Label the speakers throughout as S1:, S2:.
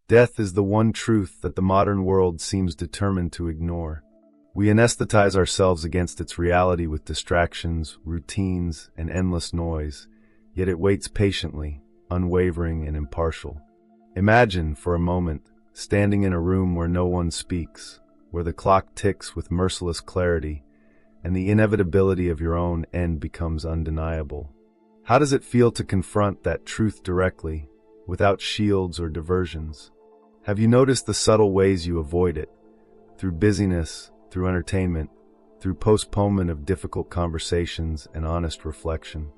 S1: Death is the one truth that the modern world seems determined to ignore. We anesthetize ourselves against its reality with distractions, routines, and endless noise, yet it waits patiently, unwavering and impartial. Imagine, for a moment, standing in a room where no one speaks, where the clock ticks with merciless clarity, and the inevitability of your own end becomes undeniable. How does it feel to confront that truth directly, without shields or diversions? Have you noticed the subtle ways you avoid it? Through busyness, through entertainment, through postponement of difficult conversations and honest reflection.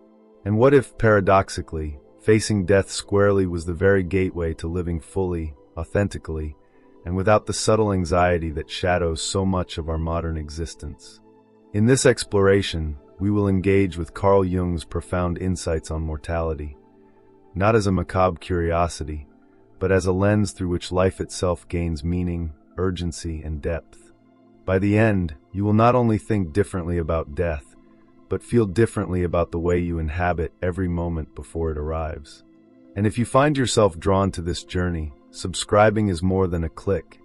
S1: And what if, paradoxically, facing death squarely was the very gateway to living fully, authentically, and without the subtle anxiety that shadows so much of our modern existence? In this exploration, we will engage with Carl Jung's profound insights on mortality, not as a macabre curiosity, but as a lens through which life itself gains meaning, urgency, and depth. By the end, you will not only think differently about death, but feel differently about the way you inhabit every moment before it arrives. And if you find yourself drawn to this journey, subscribing is more than a click.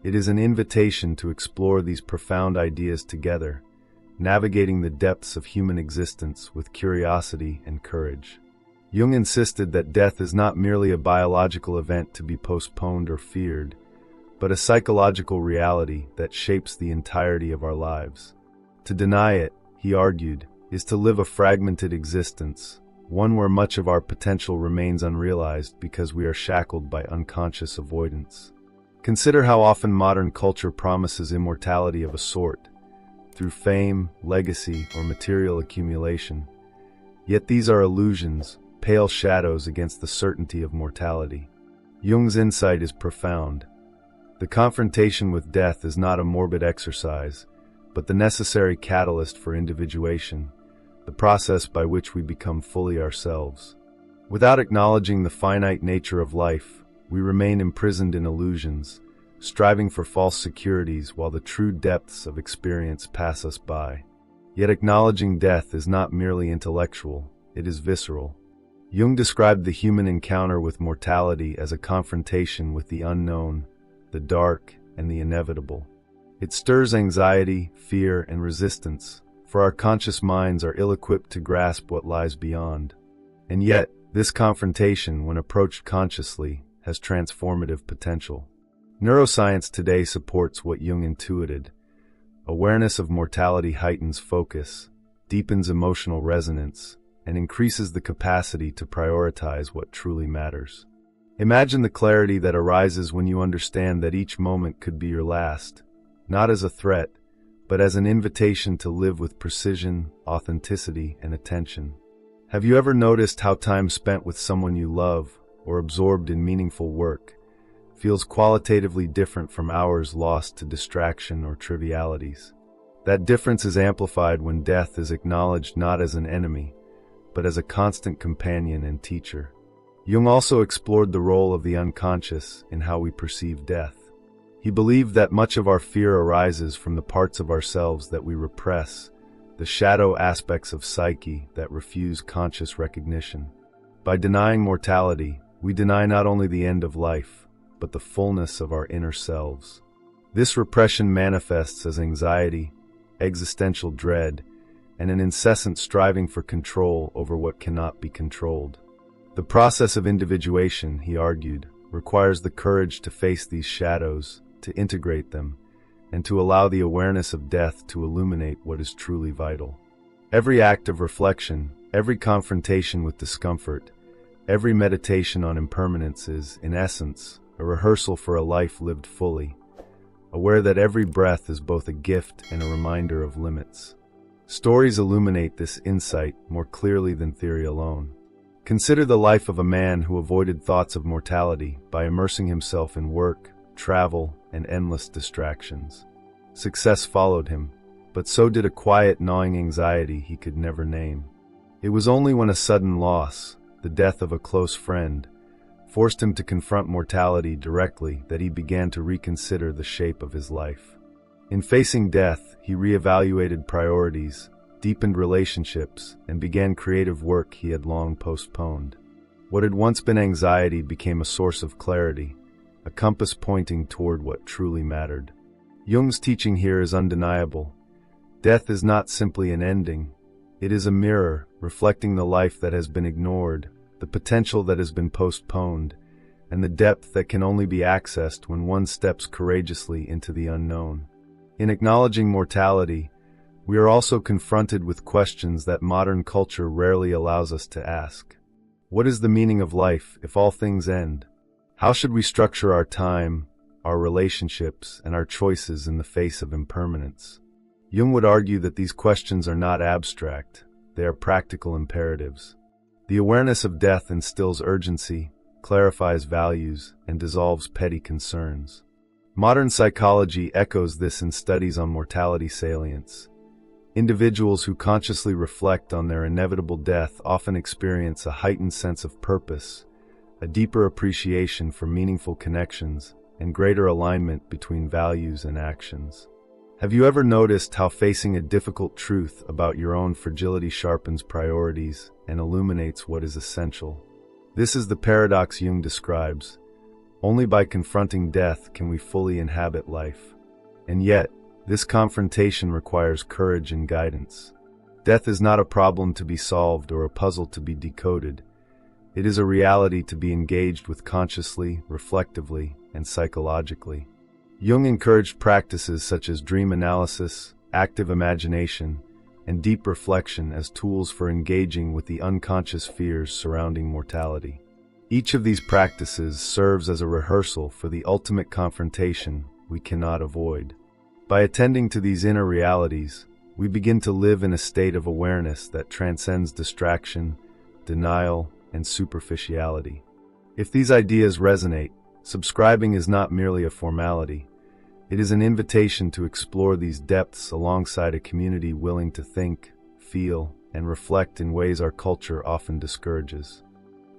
S1: It is an invitation to explore these profound ideas together, navigating the depths of human existence with curiosity and courage. Jung insisted that death is not merely a biological event to be postponed or feared, but a psychological reality that shapes the entirety of our lives. To deny it, he argued, is to live a fragmented existence, one where much of our potential remains unrealized because we are shackled by unconscious avoidance. Consider how often modern culture promises immortality of a sort, through fame, legacy, or material accumulation. Yet these are illusions, pale shadows against the certainty of mortality. Jung's insight is profound. The confrontation with death is not a morbid exercise, but the necessary catalyst for individuation, the process by which we become fully ourselves. Without acknowledging the finite nature of life, we remain imprisoned in illusions, striving for false securities while the true depths of experience pass us by. Yet acknowledging death is not merely intellectual, it is visceral. Jung described the human encounter with mortality as a confrontation with the unknown, the dark, and the inevitable. It stirs anxiety, fear, and resistance, for our conscious minds are ill-equipped to grasp what lies beyond. And yet, this confrontation, when approached consciously, has transformative potential. Neuroscience today supports what Jung intuited. Awareness of mortality heightens focus, deepens emotional resonance, and increases the capacity to prioritize what truly matters. Imagine the clarity that arises when you understand that each moment could be your last, not as a threat, but as an invitation to live with precision, authenticity, and attention. Have you ever noticed how time spent with someone you love, or absorbed in meaningful work, feels qualitatively different from hours lost to distraction or trivialities? That difference is amplified when death is acknowledged not as an enemy, but as a constant companion and teacher. Jung also explored the role of the unconscious in how we perceive death. He believed that much of our fear arises from the parts of ourselves that we repress, the shadow aspects of psyche that refuse conscious recognition. By denying mortality, we deny not only the end of life, but the fullness of our inner selves. This repression manifests as anxiety, existential dread, and an incessant striving for control over what cannot be controlled. The process of individuation, he argued, requires the courage to face these shadows, to integrate them, and to allow the awareness of death to illuminate what is truly vital. Every act of reflection, every confrontation with discomfort, every meditation on impermanence is, in essence, a rehearsal for a life lived fully, aware that every breath is both a gift and a reminder of limits. Stories illuminate this insight more clearly than theory alone. Consider the life of a man who avoided thoughts of mortality by immersing himself in work, travel, and endless distractions. Success followed him, but so did a quiet, gnawing anxiety he could never name. It was only when a sudden loss, the death of a close friend, forced him to confront mortality directly that he began to reconsider the shape of his life. In facing death, he reevaluated priorities, deepened relationships, and began creative work he had long postponed. What had once been anxiety became a source of clarity, a compass pointing toward what truly mattered. Jung's teaching here is undeniable. Death is not simply an ending. It is a mirror, reflecting the life that has been ignored, the potential that has been postponed, and the depth that can only be accessed when one steps courageously into the unknown. In acknowledging mortality, we are also confronted with questions that modern culture rarely allows us to ask. What is the meaning of life if all things end? How should we structure our time, our relationships, and our choices in the face of impermanence? Jung would argue that these questions are not abstract, they are practical imperatives. The awareness of death instills urgency, clarifies values, and dissolves petty concerns. Modern psychology echoes this in studies on mortality salience. Individuals who consciously reflect on their inevitable death often experience a heightened sense of purpose, a deeper appreciation for meaningful connections, and greater alignment between values and actions. Have you ever noticed how facing a difficult truth about your own fragility sharpens priorities and illuminates what is essential? This is the paradox Jung describes. Only by confronting death can we fully inhabit life. And yet, this confrontation requires courage and guidance. Death is not a problem to be solved or a puzzle to be decoded. It is a reality to be engaged with consciously, reflectively, and psychologically. Jung encouraged practices such as dream analysis, active imagination, and deep reflection as tools for engaging with the unconscious fears surrounding mortality. Each of these practices serves as a rehearsal for the ultimate confrontation we cannot avoid. By attending to these inner realities, we begin to live in a state of awareness that transcends distraction, denial, and superficiality. If these ideas resonate, subscribing is not merely a formality. It is an invitation to explore these depths alongside a community willing to think, feel, and reflect in ways our culture often discourages.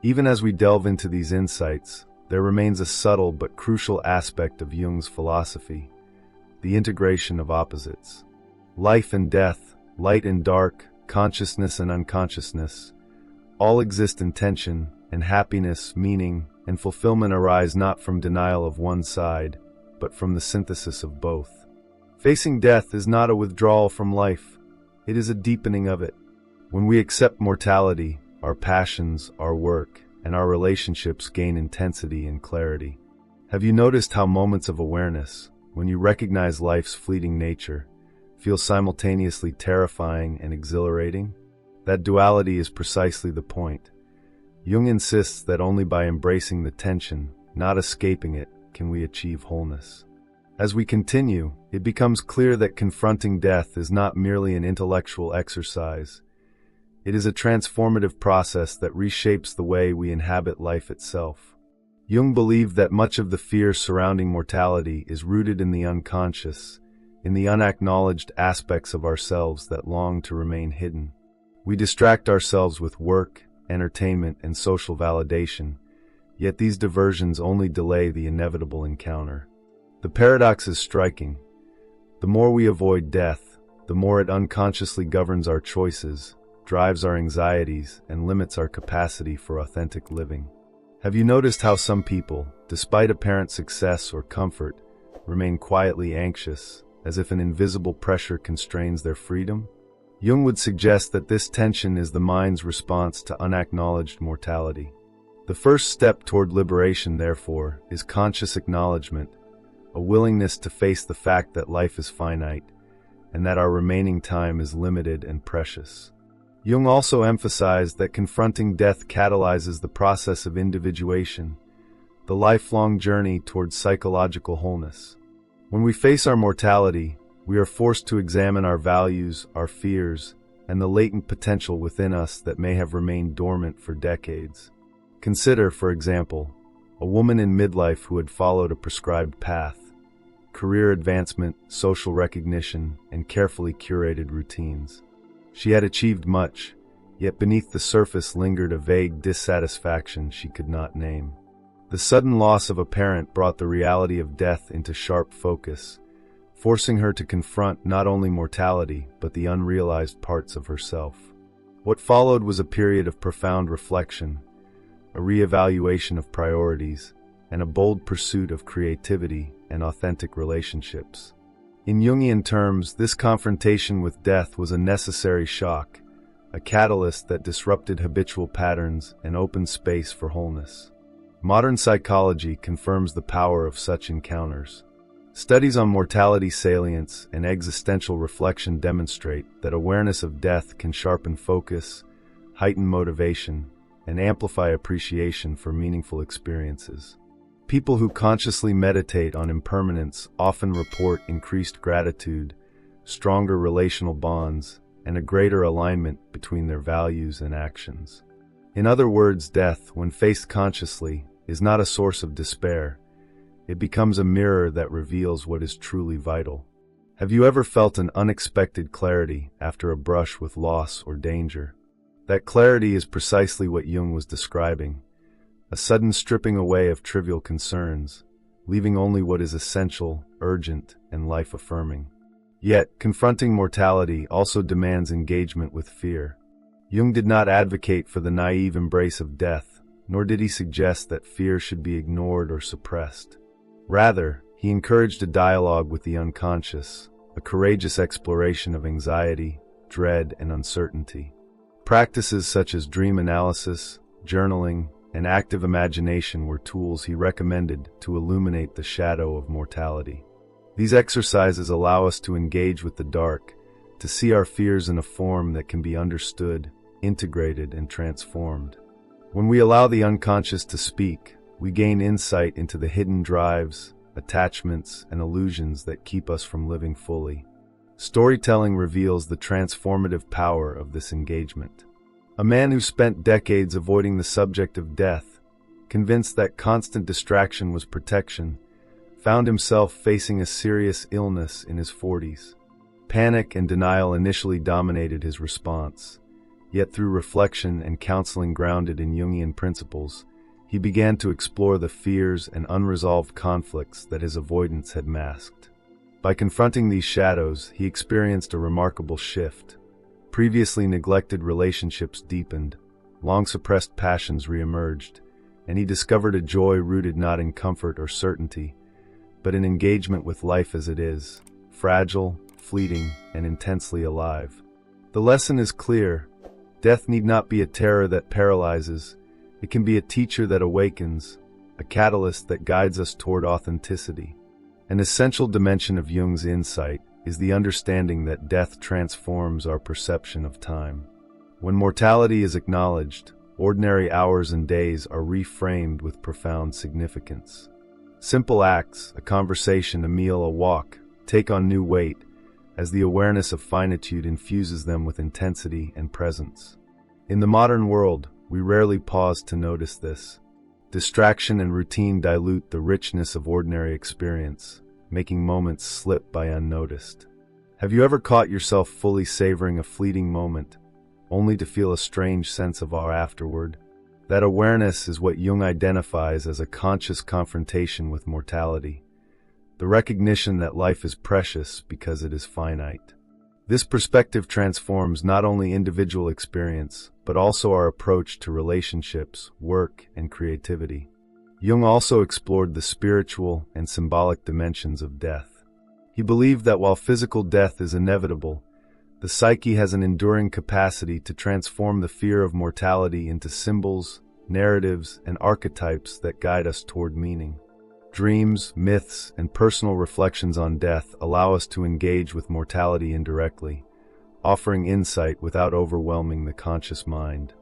S1: Even as we delve into these insights, there remains a subtle but crucial aspect of Jung's philosophy: the integration of opposites. Life and death, light and dark, consciousness and unconsciousness, all exist in tension, and happiness, meaning, and fulfillment arise not from denial of one side, but from the synthesis of both. Facing death is not a withdrawal from life, it is a deepening of it. When we accept mortality, our passions, our work, and our relationships gain intensity and clarity. Have you noticed how moments of awareness, when you recognize life's fleeting nature, feel simultaneously terrifying and exhilarating? That duality is precisely the point. Jung insists that only by embracing the tension, not escaping it, can we achieve wholeness. As we continue, it becomes clear that confronting death is not merely an intellectual exercise. It is a transformative process that reshapes the way we inhabit life itself. Jung believed that much of the fear surrounding mortality is rooted in the unconscious, in the unacknowledged aspects of ourselves that long to remain hidden. We distract ourselves with work, entertainment, and social validation, yet these diversions only delay the inevitable encounter. The paradox is striking. The more we avoid death, the more it unconsciously governs our choices, drives our anxieties, and limits our capacity for authentic living. Have you noticed how some people, despite apparent success or comfort, remain quietly anxious, as if an invisible pressure constrains their freedom? Jung would suggest that this tension is the mind's response to unacknowledged mortality. The first step toward liberation, therefore, is conscious acknowledgement, a willingness to face the fact that life is finite, and that our remaining time is limited and precious. Jung also emphasized that confronting death catalyzes the process of individuation, the lifelong journey towards psychological wholeness. When we face our mortality, we are forced to examine our values, our fears, and the latent potential within us that may have remained dormant for decades. Consider, for example, a woman in midlife who had followed a prescribed path: career advancement, social recognition, and carefully curated routines. She had achieved much, yet beneath the surface lingered a vague dissatisfaction she could not name. The sudden loss of a parent brought the reality of death into sharp focus, forcing her to confront not only mortality, but the unrealized parts of herself. What followed was a period of profound reflection, a reevaluation of priorities, and a bold pursuit of creativity and authentic relationships. In Jungian terms, this confrontation with death was a necessary shock, a catalyst that disrupted habitual patterns and opened space for wholeness. Modern psychology confirms the power of such encounters. Studies on mortality salience and existential reflection demonstrate that awareness of death can sharpen focus, heighten motivation, and amplify appreciation for meaningful experiences. People who consciously meditate on impermanence often report increased gratitude, stronger relational bonds, and a greater alignment between their values and actions. In other words, death, when faced consciously, is not a source of despair. It becomes a mirror that reveals what is truly vital. Have you ever felt an unexpected clarity after a brush with loss or danger? That clarity is precisely what Jung was describing. A sudden stripping away of trivial concerns, leaving only what is essential, urgent, and life-affirming. Yet, confronting mortality also demands engagement with fear. Jung did not advocate for the naive embrace of death, nor did he suggest that fear should be ignored or suppressed. Rather, he encouraged a dialogue with the unconscious, a courageous exploration of anxiety, dread, and uncertainty. Practices such as dream analysis, journaling, and active imagination were tools he recommended to illuminate the shadow of mortality. These exercises allow us to engage with the dark, to see our fears in a form that can be understood, integrated, and transformed. When we allow the unconscious to speak, we gain insight into the hidden drives, attachments, and illusions that keep us from living fully. Storytelling reveals the transformative power of this engagement. A man who spent decades avoiding the subject of death, convinced that constant distraction was protection, found himself facing a serious illness in his 40s. Panic and denial initially dominated his response, yet through reflection and counseling grounded in Jungian principles, he began to explore the fears and unresolved conflicts that his avoidance had masked. By confronting these shadows, he experienced a remarkable shift. Previously neglected relationships deepened, long-suppressed passions re-emerged, and he discovered a joy rooted not in comfort or certainty, but in engagement with life as it is, fragile, fleeting, and intensely alive. The lesson is clear. Death need not be a terror that paralyzes. It can be a teacher that awakens, a catalyst that guides us toward authenticity. An essential dimension of Jung's insight is the understanding that death transforms our perception of time. When mortality is acknowledged, ordinary hours and days are reframed with profound significance. Simple acts, a conversation, a meal, a walk, take on new weight as the awareness of finitude infuses them with intensity and presence. In the modern world, we rarely pause to notice this. Distraction and routine dilute the richness of ordinary experience, making moments slip by unnoticed. Have you ever caught yourself fully savoring a fleeting moment, only to feel a strange sense of awe afterward? That awareness is what Jung identifies as a conscious confrontation with mortality, the recognition that life is precious because it is finite. This perspective transforms not only individual experience, but also our approach to relationships, work, and creativity. Jung also explored the spiritual and symbolic dimensions of death. He believed that while physical death is inevitable, the psyche has an enduring capacity to transform the fear of mortality into symbols, narratives, and archetypes that guide us toward meaning. Dreams, myths, and personal reflections on death allow us to engage with mortality indirectly, offering insight without overwhelming the conscious mind.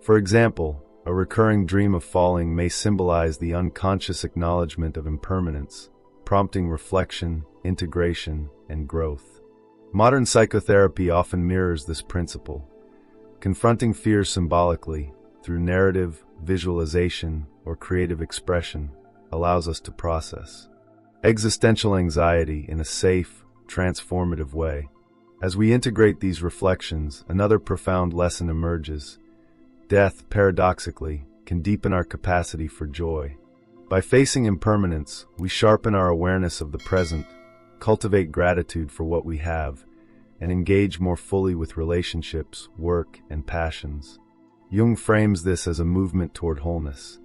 S1: For example, a recurring dream of falling may symbolize the unconscious acknowledgement of impermanence, prompting reflection, integration, and growth. Modern psychotherapy often mirrors this principle, confronting fears symbolically through narrative, visualization, or creative expression allows us to process existential anxiety in a safe, transformative way. As we integrate these reflections, another profound lesson emerges. Death, paradoxically, can deepen our capacity for joy. By facing impermanence, we sharpen our awareness of the present, cultivate gratitude for what we have, and engage more fully with relationships, work, and passions. Jung frames this as a movement toward wholeness,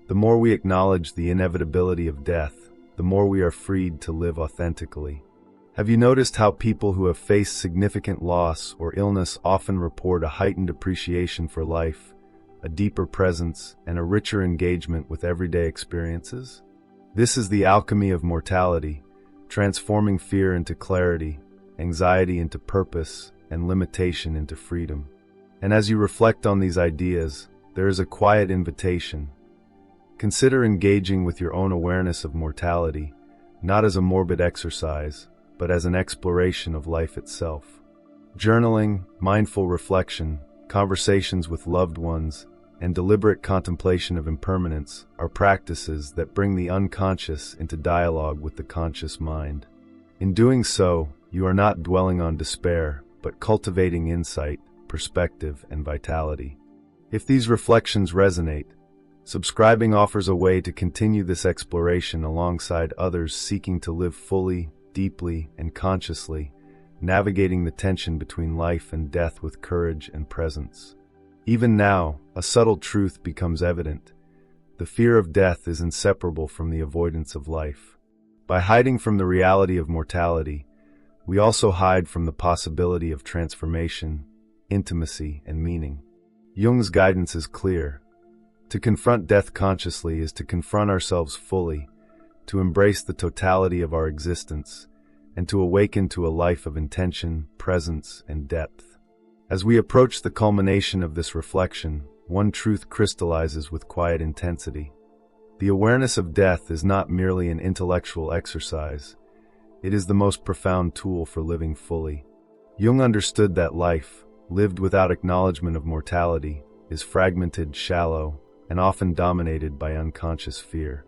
S1: The more we acknowledge the inevitability of death, the more we are freed to live authentically. Have you noticed how people who have faced significant loss or illness often report a heightened appreciation for life, a deeper presence, and a richer engagement with everyday experiences? This is the alchemy of mortality, transforming fear into clarity, anxiety into purpose, and limitation into freedom. And as you reflect on these ideas, there is a quiet invitation. Consider engaging with your own awareness of mortality, not as a morbid exercise, but as an exploration of life itself. Journaling, mindful reflection, conversations with loved ones, and deliberate contemplation of impermanence are practices that bring the unconscious into dialogue with the conscious mind. In doing so, you are not dwelling on despair, but cultivating insight, perspective, and vitality. If these reflections resonate, subscribing offers a way to continue this exploration alongside others seeking to live fully, deeply, and consciously, navigating the tension between life and death with courage and presence. Even now, a subtle truth becomes evident. The fear of death is inseparable from the avoidance of life. By hiding from the reality of mortality, we also hide from the possibility of transformation, intimacy, and meaning. Jung's guidance is clear. To confront death consciously is to confront ourselves fully, to embrace the totality of our existence, and to awaken to a life of intention, presence, and depth. As we approach the culmination of this reflection, one truth crystallizes with quiet intensity. The awareness of death is not merely an intellectual exercise. It is the most profound tool for living fully. Jung understood that life, lived without acknowledgement of mortality, is fragmented, shallow, and often dominated by unconscious fear.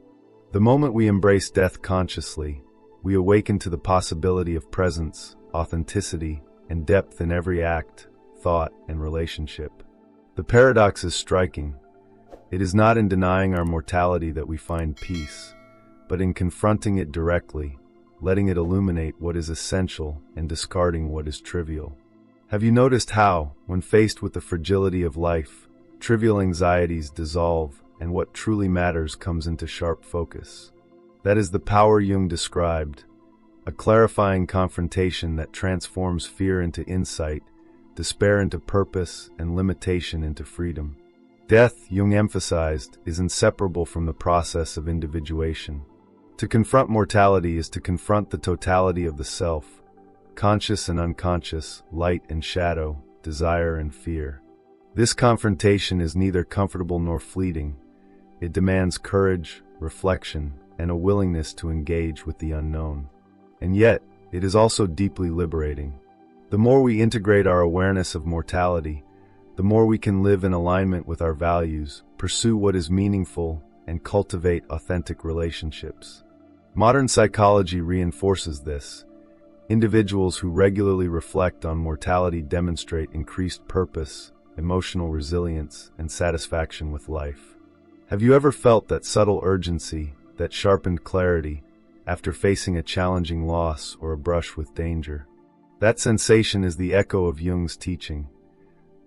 S1: The moment we embrace death consciously, we awaken to the possibility of presence, authenticity, and depth in every act, thought, and relationship. The paradox is striking. It is not in denying our mortality that we find peace, but in confronting it directly, letting it illuminate what is essential and discarding what is trivial. Have you noticed how, when faced with the fragility of life, trivial anxieties dissolve and what truly matters comes into sharp focus? That is the power Jung described, a clarifying confrontation that transforms fear into insight, despair into purpose, and limitation into freedom. Death, Jung emphasized, is inseparable from the process of individuation. To confront mortality is to confront the totality of the self, conscious and unconscious, light and shadow, desire and fear. This confrontation is neither comfortable nor fleeting. It demands courage, reflection, and a willingness to engage with the unknown. And yet, it is also deeply liberating. The more we integrate our awareness of mortality, the more we can live in alignment with our values, pursue what is meaningful, and cultivate authentic relationships. Modern psychology reinforces this. Individuals who regularly reflect on mortality demonstrate increased purpose, emotional resilience, and satisfaction with life. Have you ever felt that subtle urgency, that sharpened clarity, after facing a challenging loss or a brush with danger? That sensation is the echo of Jung's teaching.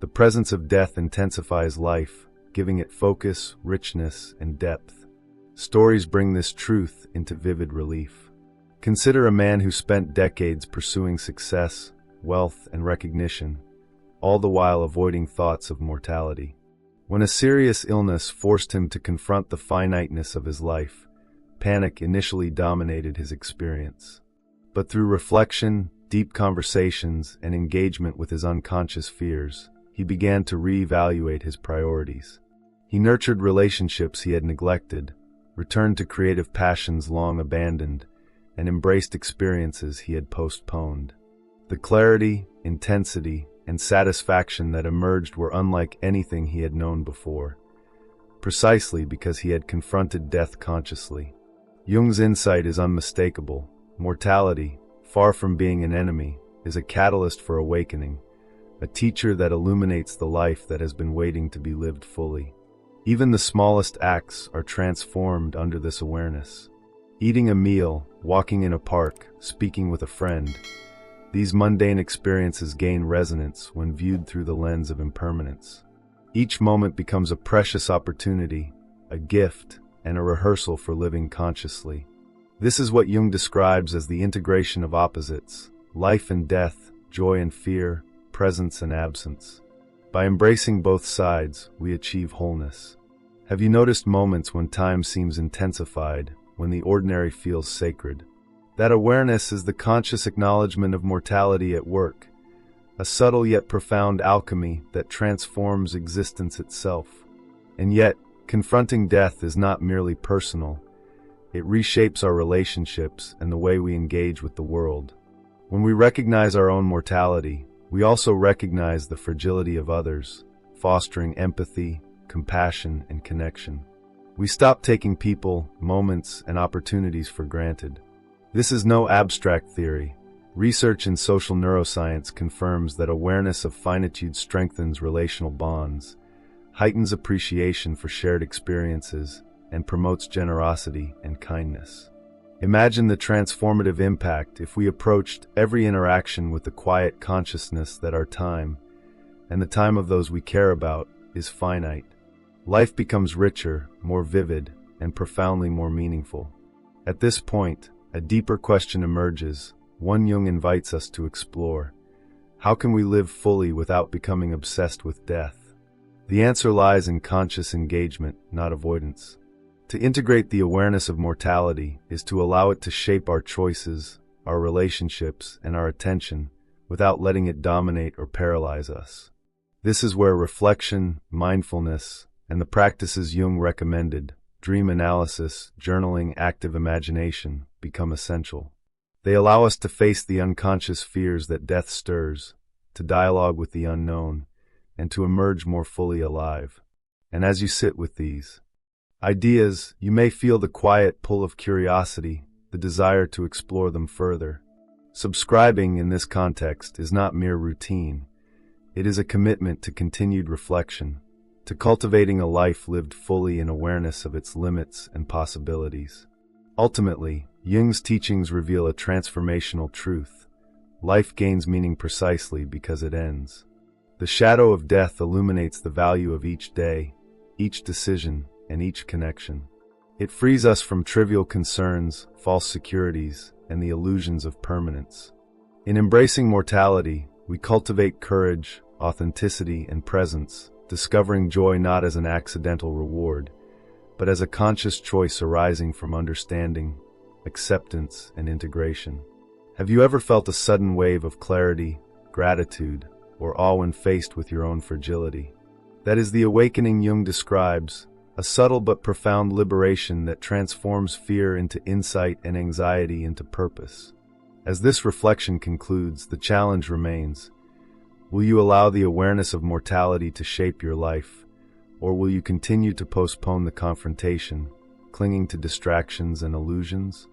S1: The presence of death intensifies life, giving it focus, richness, and depth. Stories bring this truth into vivid relief. Consider a man who spent decades pursuing success, wealth, and recognition, all the while avoiding thoughts of mortality. When a serious illness forced him to confront the finiteness of his life, panic initially dominated his experience. But through reflection, deep conversations, and engagement with his unconscious fears, he began to reevaluate his priorities. He nurtured relationships he had neglected, returned to creative passions long abandoned, and embraced experiences he had postponed. The clarity, intensity, and satisfaction that emerged were unlike anything he had known before, precisely because he had confronted death consciously. Jung's insight is unmistakable. Mortality, far from being an enemy, is a catalyst for awakening, a teacher that illuminates the life that has been waiting to be lived fully. Even the smallest acts are transformed under this awareness. Eating a meal, walking in a park, speaking with a friend, these mundane experiences gain resonance when viewed through the lens of impermanence. Each moment becomes a precious opportunity, a gift, and a rehearsal for living consciously. This is what Jung describes as the integration of opposites, life and death, joy and fear, presence and absence. By embracing both sides, we achieve wholeness. Have you noticed moments when time seems intensified, when the ordinary feels sacred? That awareness is the conscious acknowledgement of mortality at work, a subtle yet profound alchemy that transforms existence itself. And yet, confronting death is not merely personal. It reshapes our relationships and the way we engage with the world. When we recognize our own mortality, we also recognize the fragility of others, fostering empathy, compassion, and connection. We stop taking people, moments, and opportunities for granted. This is no abstract theory. Research in social neuroscience confirms that awareness of finitude strengthens relational bonds, heightens appreciation for shared experiences, and promotes generosity and kindness. Imagine the transformative impact if we approached every interaction with the quiet consciousness that our time, and the time of those we care about, is finite. Life becomes richer, more vivid, and profoundly more meaningful. At this point, a deeper question emerges, one Jung invites us to explore. How can we live fully without becoming obsessed with death? The answer lies in conscious engagement, not avoidance. To integrate the awareness of mortality is to allow it to shape our choices, our relationships, and our attention without letting it dominate or paralyze us. This is where reflection, mindfulness, and the practices Jung recommended, dream analysis, journaling, active imagination, become essential. They allow us to face the unconscious fears that death stirs, to dialogue with the unknown, and to emerge more fully alive. And as you sit with these ideas, you may feel the quiet pull of curiosity, the desire to explore them further. Subscribing in this context is not mere routine. It is a commitment to continued reflection, to cultivating a life lived fully in awareness of its limits and possibilities. Ultimately, Jung's teachings reveal a transformational truth. Life gains meaning precisely because it ends. The shadow of death illuminates the value of each day, each decision, and each connection. It frees us from trivial concerns, false securities, and the illusions of permanence. In embracing mortality, we cultivate courage, authenticity, and presence, discovering joy not as an accidental reward, but as a conscious choice arising from understanding, acceptance, and integration. Have you ever felt a sudden wave of clarity, gratitude, or awe when faced with your own fragility? That is the awakening Jung describes, a subtle but profound liberation that transforms fear into insight and anxiety into purpose. As this reflection concludes, the challenge remains. Will you allow the awareness of mortality to shape your life, or will you continue to postpone the confrontation, clinging to distractions and illusions?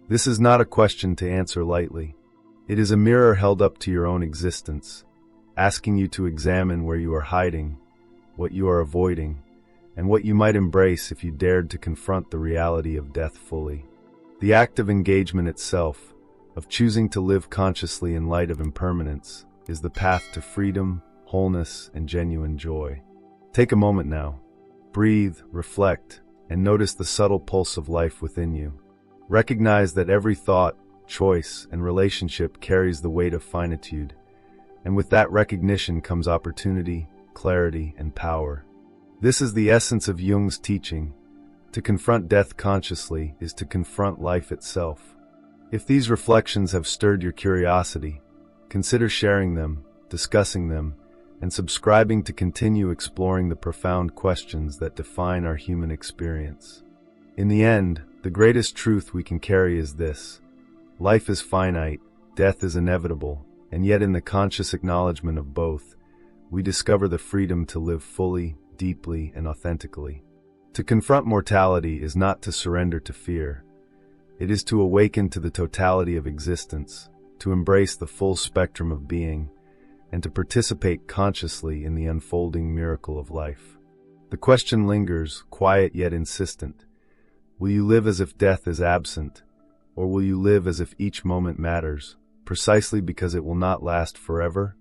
S1: This is not a question to answer lightly. It is a mirror held up to your own existence, asking you to examine where you are hiding, what you are avoiding, and what you might embrace if you dared to confront the reality of death fully. The act of engagement itself, of choosing to live consciously in light of impermanence, is the path to freedom, wholeness, and genuine joy. Take a moment now. Breathe, reflect, and notice the subtle pulse of life within you. Recognize that every thought, choice, and relationship carries the weight of finitude, and with that recognition comes opportunity, clarity, and power. This is the essence of Jung's teaching. To confront death consciously is to confront life itself. If these reflections have stirred your curiosity, consider sharing them, discussing them, and subscribing to continue exploring the profound questions that define our human experience. In the end, the greatest truth we can carry is this: life is finite, death is inevitable, and yet in the conscious acknowledgement of both, we discover the freedom to live fully, deeply, and authentically. To confront mortality is not to surrender to fear. It is to awaken to the totality of existence, to embrace the full spectrum of being, and to participate consciously in the unfolding miracle of life. The question lingers, quiet yet insistent. Will you live as if death is absent, or will you live as if each moment matters, precisely because it will not last forever?